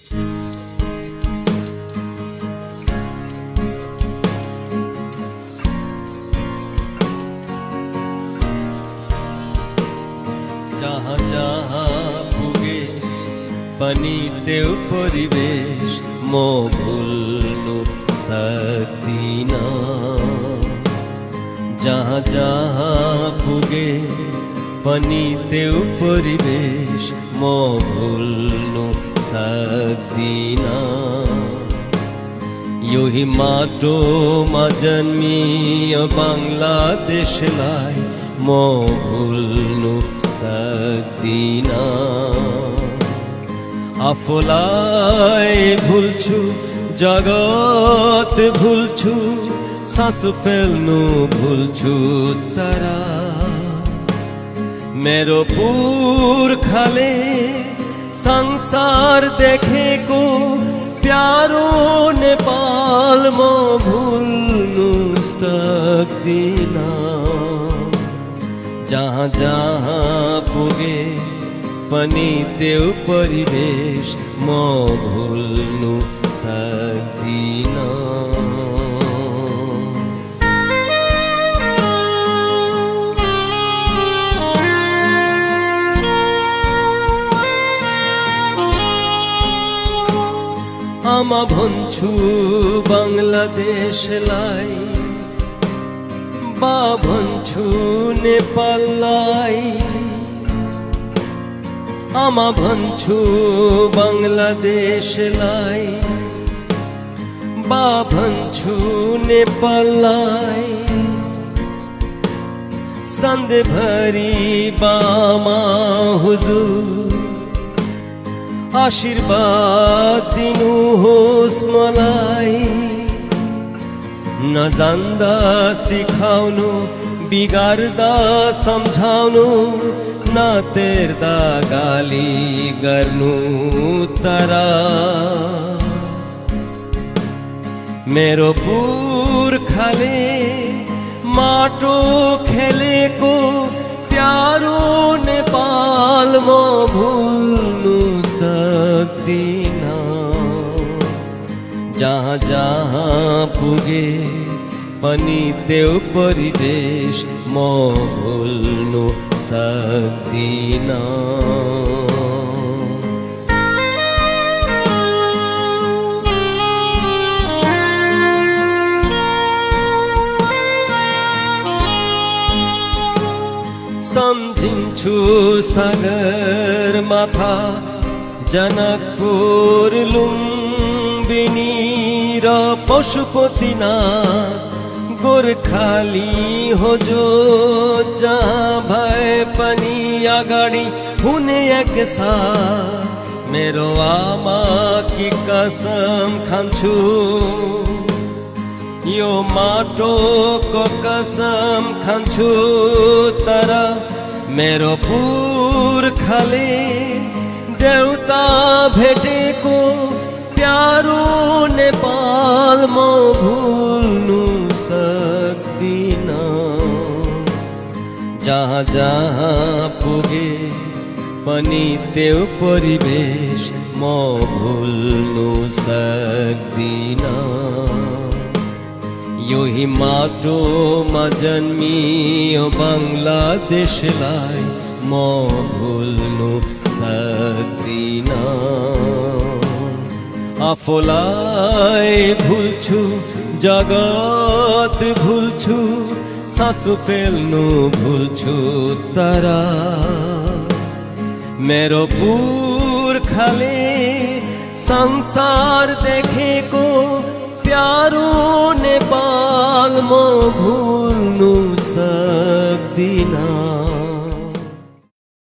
जहाँ जहाँ पुगे पनि त्यो परिवेश म भुल्नु सक्दिन। जहाँ जहाँ पुगे पनि त्यो परिवेश म भुल्नु सक्दिन। योही माटोमा जन्मियो बांग्लादेशलाई म भुल्नु सक्दिन। आफूलाई भुल्छु जगत भुल्छु सास फेल्नु भुल्छु तर मेरो पुर्खाले संसार देखेको प्यारो नेपाल म भुल्नु सक्दिन। जहाँ जहाँ पुगे पनि त्यो परिवेश म भुल्नु सक्दिन। आमा भन्छु बंगलादेशलाई, बा भन्छु नेपाललाई। आमा भन्छु बंगलादेशलाई, बा भन्छु नेपाललाई। सन्धभरि बामा हुजुर आशीर्वाद दिनुहोस् मलाई। नजान्दा सिकाउनु बिगार्दा सम्झाउनु नतेर्दा गाली गर्नु तर मेरो पुर्खाले माटो खेलेको प्यारो नेपाल म भुल्नु सक्दिन। जहाँ जहाँ पुगे पनि त्यो परिवेश म भुल्नु सक्दिन। सम्झिन्छु सागर माथा जनकपुर लुम्बिनी र पशुपतिनाथ गोर्खाली हो जो जहाँ भए पनि अगाडि हुने एक साथ। मेरो आमा की कसम खान्छु यो माटोको कसम खान्छु तर मेरो पुर्खाले देउता भेटेको प्यारो नेपाल म भुल्नु सक्दिन। जहाँ जहाँ पुगे पनि त्यो परिवेश म भुल्नु सक्दिन। योही माटोमा जन्मियो बांग्लादेशलाई म भुल्नु सक्दिन। आफूलाई भुल्छु जगत भुल्छु सासु फेल्नु भुल्छु तर मेरो पुर्खाले संसार देखेको प्यारो नेपाल म भुल्नु सक्दिन।